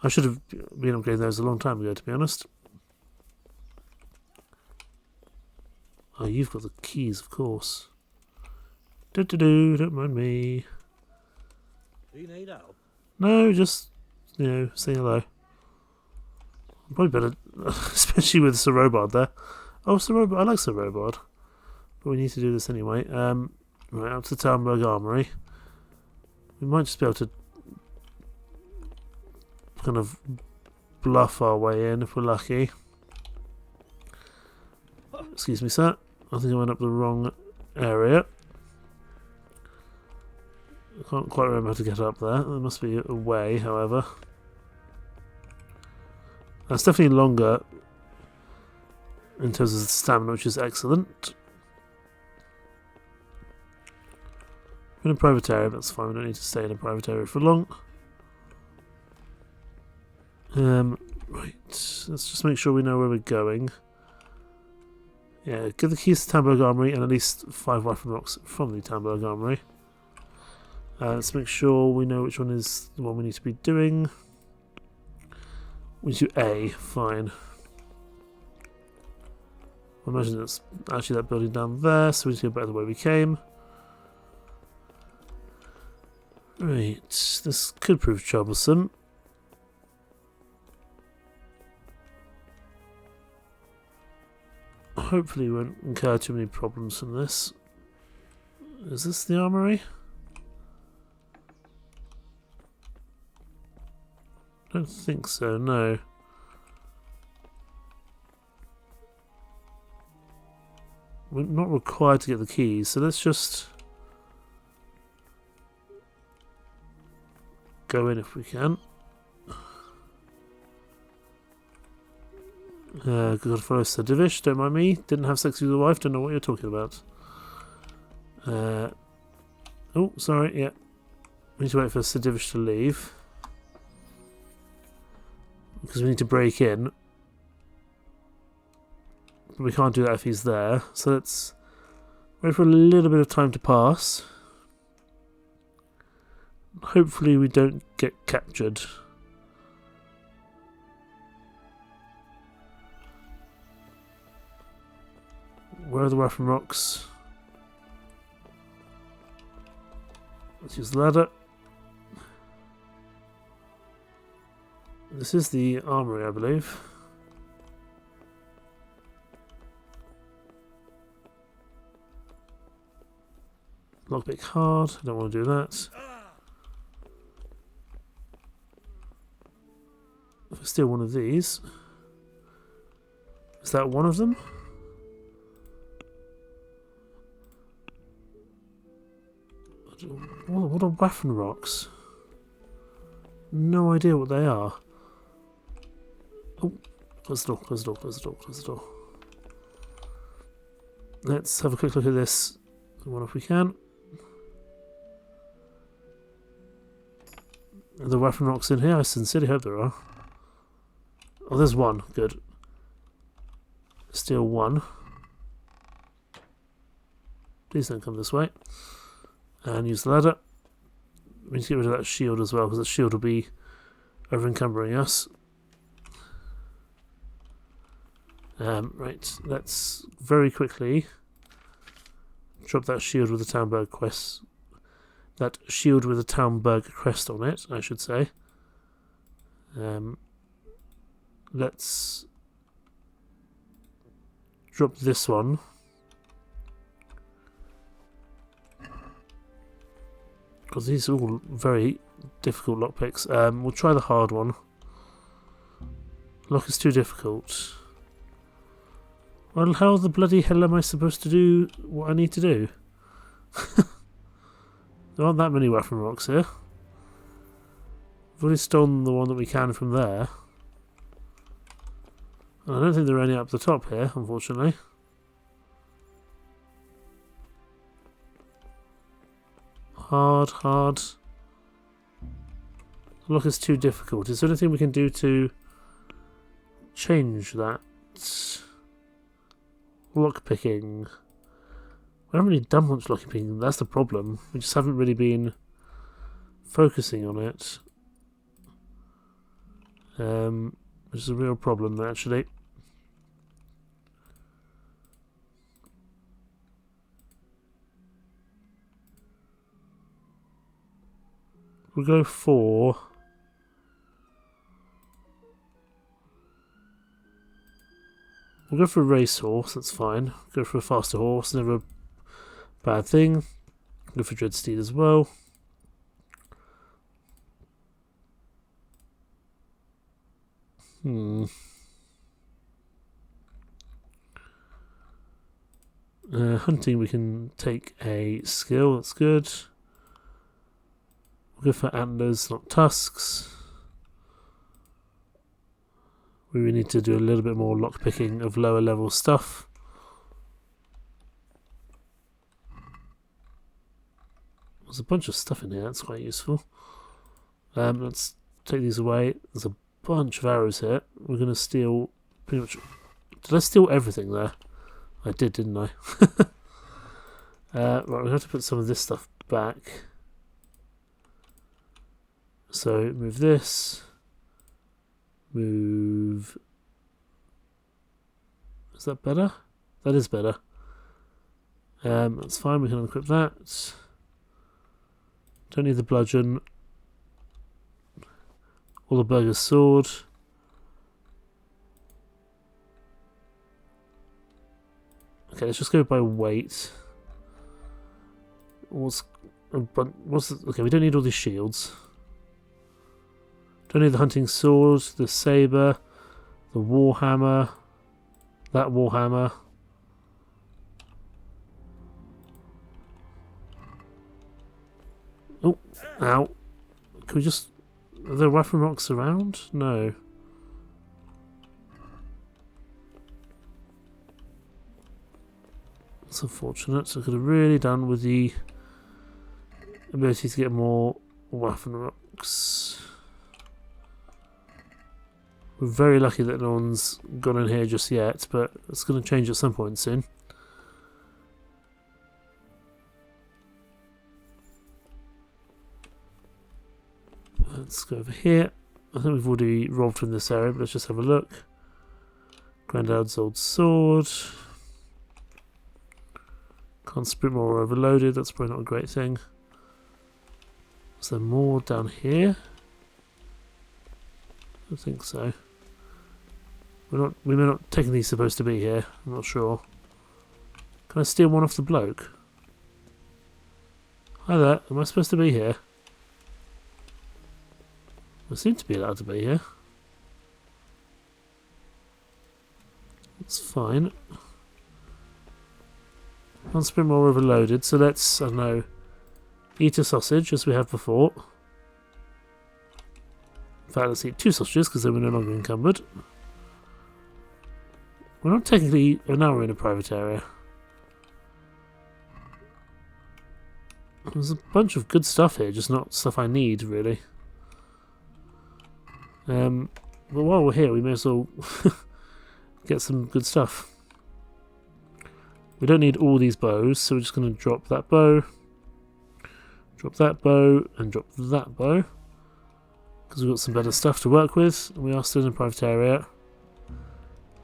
I should have been upgrading those a long time ago, to be honest. Oh, you've got the keys, of course. Don't mind me. Do you need help? No, just, say hello. Probably better, especially with Sir Robard there. Oh, Sir Robard, I like Sir Robard. But we need to do this anyway. Right, up to Townburg Armory. We might just be able to kind of bluff our way in if we're lucky. Excuse me, sir. I think I went up the wrong area. I can't quite remember how to get up there. There must be a way, however. That's definitely longer in terms of stamina, which is excellent. In a private area, that's fine. We don't need to stay in a private area for long. Right, let's just make sure we know where we're going. Yeah, give the keys to Townburg Armory and at least 5 Waffen Rocks from the Townburg Armory. Let's make sure we know which one is the one we need to be doing. We do A, fine. I imagine it's actually that building down there, so we need to go back the way we came. Right, this could prove troublesome. Hopefully we won't incur too many problems from this. Is this the armory? Don't think so, no. We're not required to get the keys, so let's just go in if we can. Good fellow Sir Divish, don't mind me. Didn't have sex with your wife, don't know what you're talking about. Oh, sorry, yeah. We need to wait for Sir Divish to leave. Because we need to break in. But we can't do that if he's there. So let's wait for a little bit of time to pass. Hopefully we don't get captured. Where are the weapon rocks? Let's use the ladder. This is the armory, I believe. Lockpick hard, I don't want to do that. If I steal one of these, is that one of them? What are weapon rocks? No idea what they are. Oh, close the door, close the door, close the door, close the door. Let's have a quick look at this one if we can. Are there weapon rocks in here? I sincerely hope there are. Oh, there's one. Good. Steal one. Please don't come this way. And use the ladder. We need to get rid of that shield as well, because that shield will be over encumbering us. Right, let's very quickly drop that shield with the Townburg quest. That shield with the Townburg crest on it, I should say. Let's drop this one. Because these are all very difficult lockpicks. We'll try the hard one. Lock is too difficult. Well, how the bloody hell am I supposed to do what I need to do? There aren't that many weapon rocks here. We've already stolen the one that we can from there. And I don't think there are any up the top here, unfortunately. Hard, hard. The lock is too difficult. Is there anything we can do to change that? Lock picking. We haven't really done much lock picking, that's the problem. We just haven't really been focusing on it. Which is a real problem, actually. We'll go for... We'll go for a racehorse, that's fine. Go for a faster horse, never a bad thing. Go for Dreadsteed as well. Hunting, we can take a skill, that's good. We'll go for antlers, not tusks. We need to do a little bit more lockpicking of lower level stuff. There's a bunch of stuff in here, that's quite useful. Let's take these away. There's a bunch of arrows here. We're going to steal pretty much... Did I steal everything there? I did, didn't I? Right, we have to put some of this stuff back. So, move this. Move... Is that better? That is better. That's fine, we can unequip that. Don't need the bludgeon. Or the burger's sword. Okay, let's just go by weight. Okay, we don't need all these shields. Don't need the hunting sword, the saber, the warhammer, that warhammer. Oh, ow. Can we just... Are there weapon rocks around? No. That's unfortunate. I could have really done with the ability to get more weapon rocks. We're very lucky that no one's gone in here just yet, but it's going to change at some point soon. Let's go over here. I think we've already robbed from this area, but let's just have a look. Grandad's old sword. Can't sprint while we're overloaded, that's probably not a great thing. Is there more down here? I don't think so. We may not technically supposed to be here, I'm not sure. Can I steal one off the bloke? Hi there, am I supposed to be here? I seem to be allowed to be here. That's fine. Can't sprint while we're overloaded, so let's, I don't know, eat a sausage as we have before. In fact, let's eat 2 sausages because then we're no longer encumbered. We're not technically... Oh, now we're in a private area. There's a bunch of good stuff here, just not stuff I need, really. But while we're here, we may as well get some good stuff. We don't need all these bows, so we're just going to drop that bow, and drop that bow. Because we've got some better stuff to work with. We are still in a private area.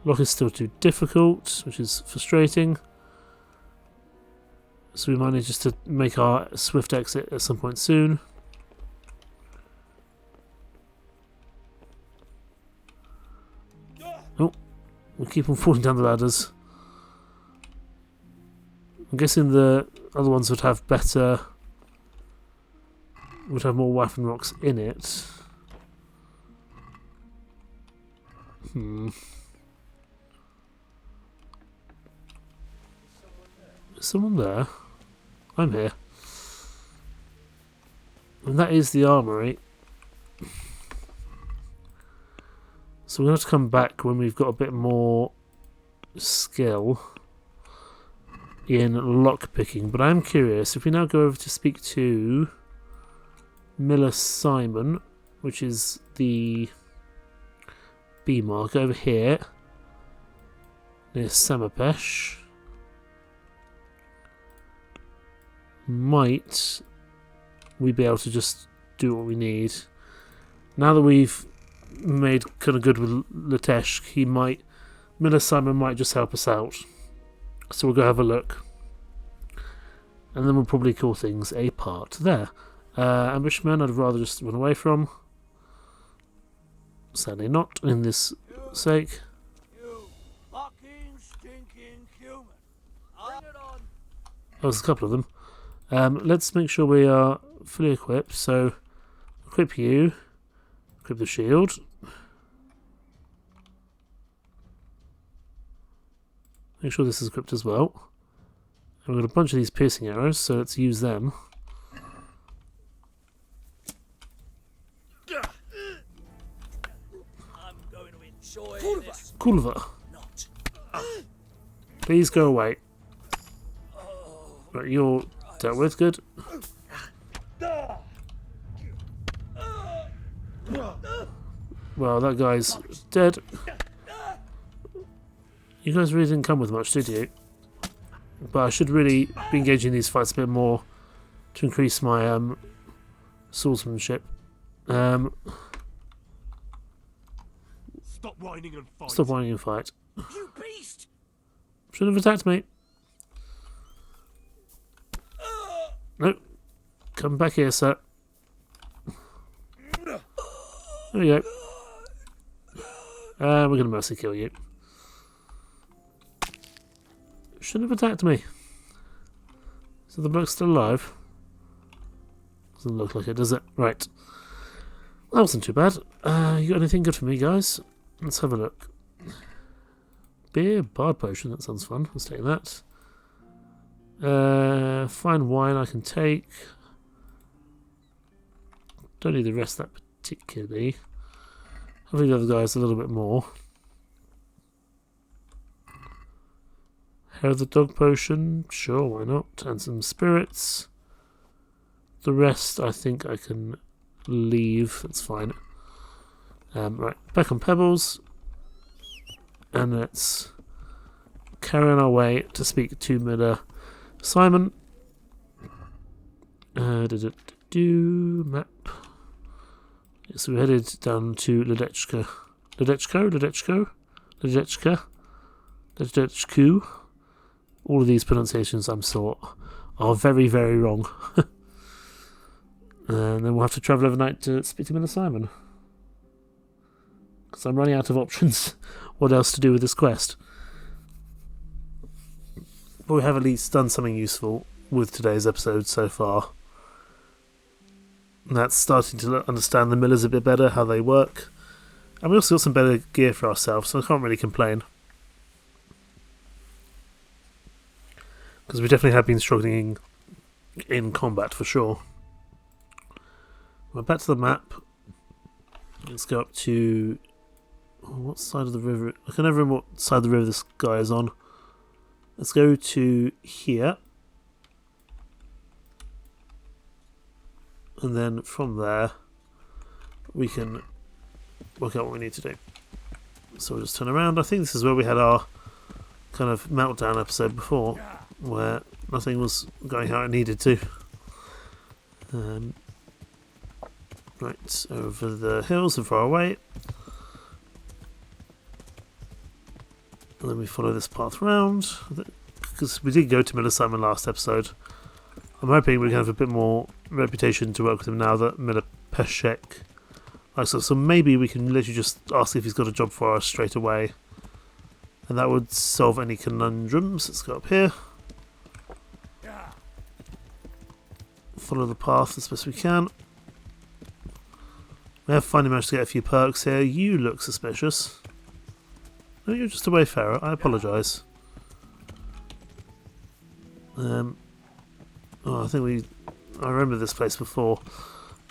Lock is still too difficult, which is frustrating. So we might need just to make our swift exit at some point soon. Oh, we'll keep on falling down the ladders. I'm guessing the other ones would have better... would have more weapon rocks in it. Is someone there? I'm here. And that is the armory. So we're going to have to come back when we've got a bit more skill in lockpicking. But I'm curious, if we now go over to speak to Miller Simon, which is the B mark over here, near Samapesh, might we be able to just do what we need? Now that we've made kind of good with Latesh, Miller Simon might just help us out. So we'll go have a look. And then we'll probably call things a part there. Ambushman I'd rather just run away from. Sadly not, in this sake. You fucking stinking human. Bring it on. Oh, there's a couple of them. Let's make sure we are fully equipped. So, equip you. Equip the shield. Make sure this is equipped as well. And we've got a bunch of these piercing arrows, so let's use them. I'm going to enjoy this. Culver. Not. Please go away. Right, you're dealt with, good. Well, that guy's dead. You guys really didn't come with much, did you? But I should really be engaging these fights a bit more to increase my swordsmanship. Stop whining and fight. Stop whining and fight. You beast! Should have attacked me. No. Come back here, sir. There we go. We're going to mercy kill you. Should have attacked me. So the bloke's still alive? Doesn't look like it, does it? Right. That wasn't too bad. You got anything good for me, guys? Let's have a look. Beer, bard potion, that sounds fun. Let's take that. Fine wine I can take. Don't need the rest of that particularly. I think the other guys a little bit more. Hair of the dog potion, sure, why not? And some spirits. The rest I think I can leave, that's fine. Right, back on Pebbles. And let's carry on our way to speak to Miller Simon. Map. So we're headed down to Ledechka. Ledechku. All of these pronunciations, I'm sure, are very, very wrong. And then we'll have to travel overnight to speak to Miller Simon. Because I'm running out of options. What else to do with this quest? But we have at least done something useful with today's episode so far. And that's starting to understand the millers a bit better, how they work. And we also got some better gear for ourselves, so I can't really complain. Because we definitely have been struggling in combat for sure. We're back to the map. Let's go up to... what side of the river? I can never remember what side of the river this guy is on. Let's go to here. And then from there, we can work out what we need to do. So we'll just turn around. I think this is where we had our kind of meltdown episode before, where nothing was going how it needed to. Right, over the hills and far away. And then we follow this path round, because we did go to Miller Simon last episode. I'm hoping we can have a bit more reputation to work with him now that Miller Peshek likes us. So maybe we can literally just ask if he's got a job for us straight away. And that would solve any conundrums. Let's go up here. Follow the path as best we can. We have finally managed to get a few perks here. You look suspicious. No, you're just a wayfarer. I apologise. I think I remember this place before.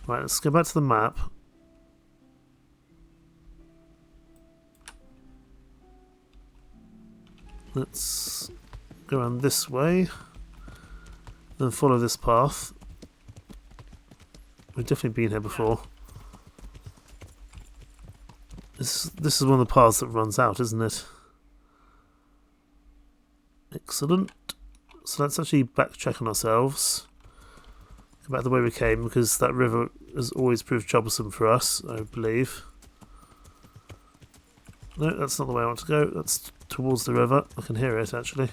Right, let's go back to the map. Let's go around this way. Then follow this path. We've definitely been here before. This is one of the paths that runs out, isn't it? Excellent. So let's actually backtrack on ourselves. Go back the way we came, because that river has always proved troublesome for us, I believe. No, that's not the way I want to go. That's towards the river. I can hear it, actually.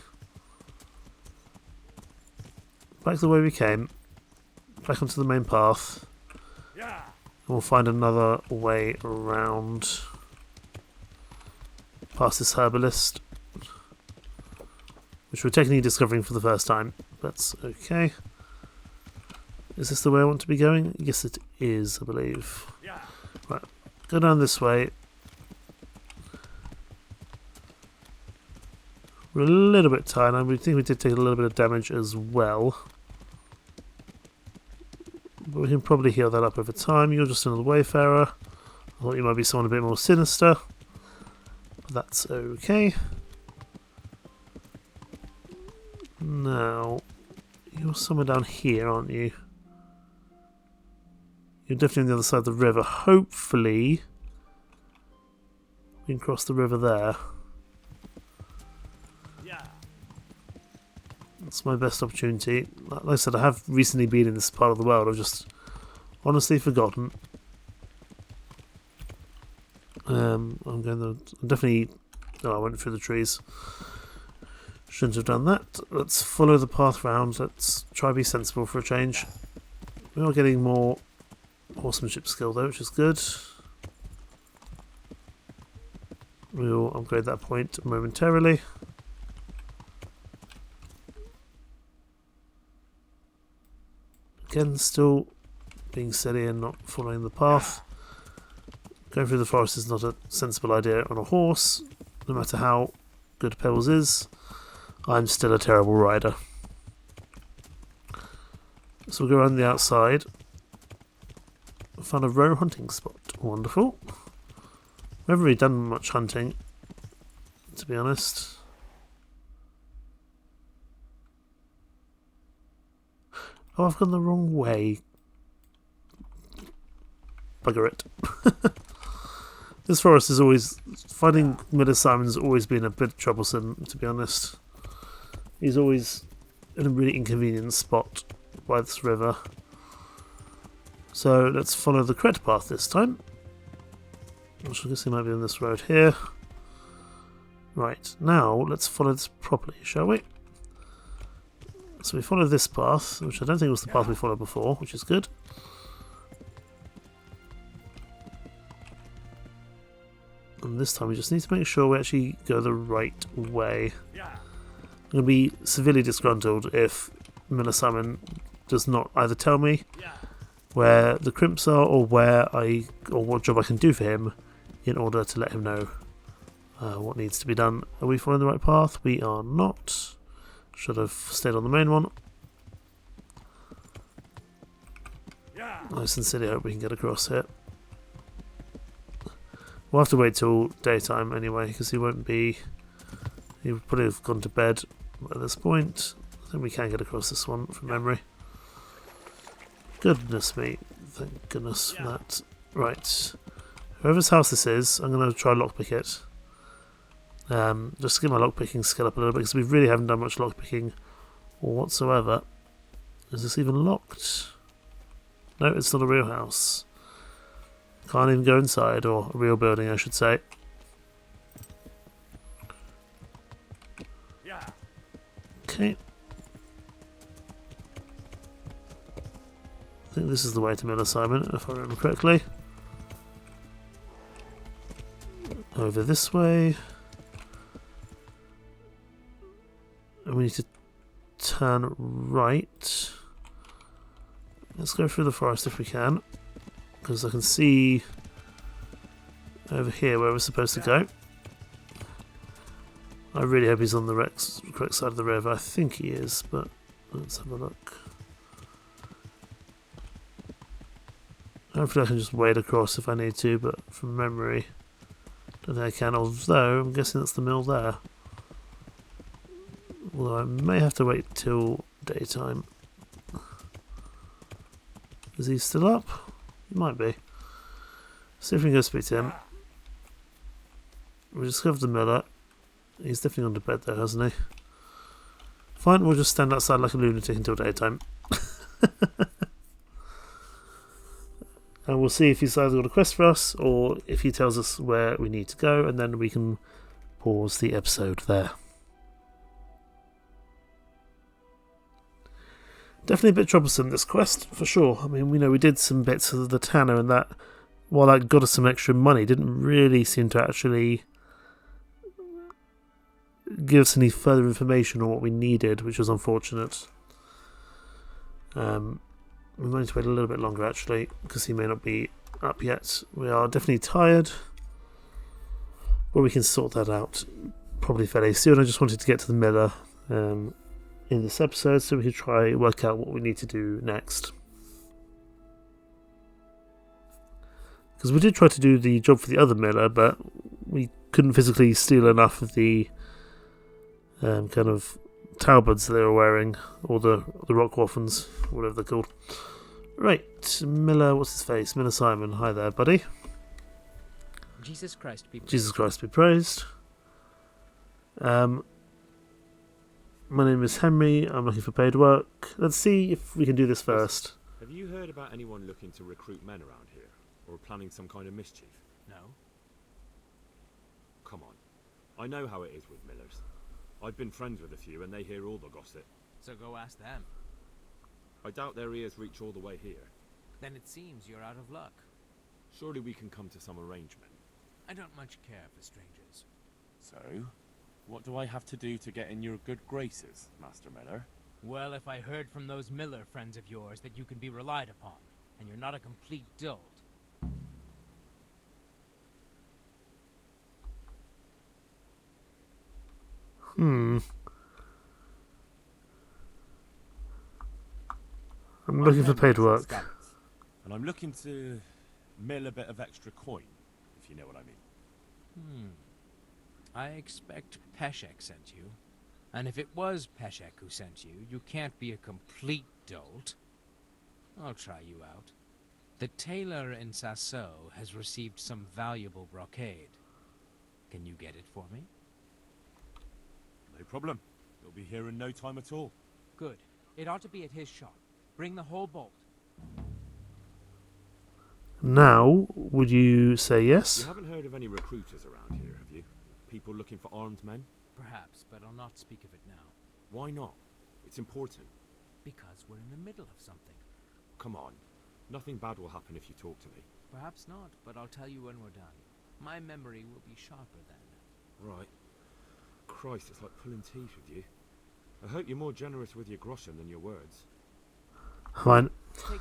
Back the way we came. Back onto the main path. And we'll find another way around. Past this herbalist. Which we're technically discovering for the first time. That's okay. Is this the way I want to be going? Yes, it is, I believe. Right, go down this way. We're a little bit tired, and we think we did take a little bit of damage as well. But we can probably heal that up over time. You're just another wayfarer. I thought you might be someone a bit more sinister. But that's okay. Now, you're somewhere down here, aren't you? You're definitely on the other side of the river. Hopefully, we can cross the river there. That's my best opportunity. Like I said, I have recently been in this part of the world. I've just honestly forgotten. I'm definitely... Oh, I went through the trees. Shouldn't have done that. Let's follow the path round. Let's try to be sensible for a change. We are getting more horsemanship skill though, which is good. We'll upgrade that point momentarily. Again, still being steady and not following the path. Going through the forest is not a sensible idea on a horse, no matter how good Pebbles is. I'm still a terrible rider. So we'll go around the outside. Found a roe hunting spot. Wonderful. We haven't really done much hunting, to be honest. Oh, I've gone the wrong way. Bugger it. This forest is always... Finding Miller Simon's always been a bit troublesome, to be honest. He's always in a really inconvenient spot by this river. So let's follow the correct path this time. Which I guess he might be on this road here. Right, now let's follow this properly, shall we? So we follow this path, which I don't think was the path we followed before, which is good. And this time we just need to make sure we actually go the right way. I'm going to be severely disgruntled if Miller Simon does not either tell me where the crimps are or what job I can do for him in order to let him know what needs to be done. Are we following the right path? We are not. Should have stayed on the main one. I sincerely hope we can get across here. We'll have to wait till daytime anyway, because he won't be... He would probably have gone to bed at this point. I think we can get across this one from memory. Goodness me. Thank goodness for that. Right. Whoever's house this is, I'm going to try lockpick it. Just to get my lockpicking skill up a little bit, because we really haven't done much lockpicking whatsoever. Is this even locked? No, it's not a real house. Can't even go inside, or a real building, I should say. Okay. I think this is the way to Miller Simon, if I remember correctly. Over this way. And we need to turn right. Let's go through the forest if we can, because I can see over here where we're supposed to go. I really hope he's on the correct side of the river. I think he is, but let's have a look. Hopefully I can just wade across if I need to, but from memory I don't think I can, although I'm guessing that's the mill there. Although I may have to wait till daytime. Is he still up? He might be. See if we can go speak to him. We discovered the miller. He's definitely gone to bed though, hasn't he? Fine, we'll just stand outside like a lunatic until daytime. And we'll see if he's either got a quest for us or if he tells us where we need to go, and then we can pause the episode there. Definitely a bit troublesome, this quest, for sure. I mean, we did some bits of the tanner, and that, while that got us some extra money, didn't really seem to actually give us any further information on what we needed, which was unfortunate. We might need to wait a little bit longer, actually, because he may not be up yet. We are definitely tired, but we can sort that out probably fairly soon. I just wanted to get to the miller in this episode so we could try work out what we need to do next. Because we did try to do the job for the other miller, but we couldn't physically steal enough of the kind of talbots they were wearing, or the rock waffens, whatever they're called. Right, Miller, what's his face? Miller Simon, hi there, buddy. Jesus Christ be praised. Jesus Christ be praised. My name is Henry, I'm looking for paid work. Let's see if we can do this first. Have you heard about anyone looking to recruit men around here, or planning some kind of mischief? No. Come on. I know how it is with millers. I've been friends with a few, and they hear all the gossip. So go ask them. I doubt their ears reach all the way here. Then it seems you're out of luck. Surely we can come to some arrangement. I don't much care for strangers. So, what do I have to do to get in your good graces, Master Miller? Well, if I heard from those Miller friends of yours that you can be relied upon, and you're not a complete dolt. I'm My looking for paid memory's in work. scallops, and I'm looking to mill a bit of extra coin, if you know what I mean. I expect Peshek sent you. And if it was Peshek who sent you, you can't be a complete dolt. I'll try you out. The tailor in Sasso has received some valuable brocade. Can you get it for me? No problem. It'll be here in no time at all. Good. It ought to be at his shop. Bring the whole bolt. Now, would you say yes? You haven't heard of any recruiters around here, have you? People looking for armed men? Perhaps, but I'll not speak of it now. Why not? It's important. Because we're in the middle of something. Come on. Nothing bad will happen if you talk to me. Perhaps not, but I'll tell you when we're done. My memory will be sharper then. Right. Christ, it's like pulling teeth with you. I hope you're more generous with your groschen than your words. Fine. Take care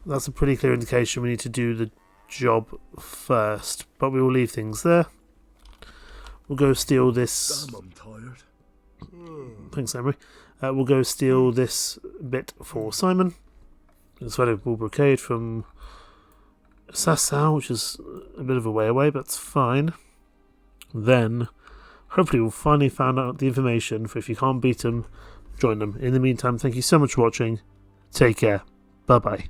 now. That's a pretty clear indication we need to do the job first, but we will leave things there. We'll go steal this. Damn, I'm tired. Thanks, Emery. We'll go steal this bit for Simon. It's valuable brocade from Sassau, which is a bit of a way away, but that's fine. Then, hopefully we'll finally find out the information for if you can't beat them, join them. In the meantime, thank you so much for watching. Take care. Bye-bye.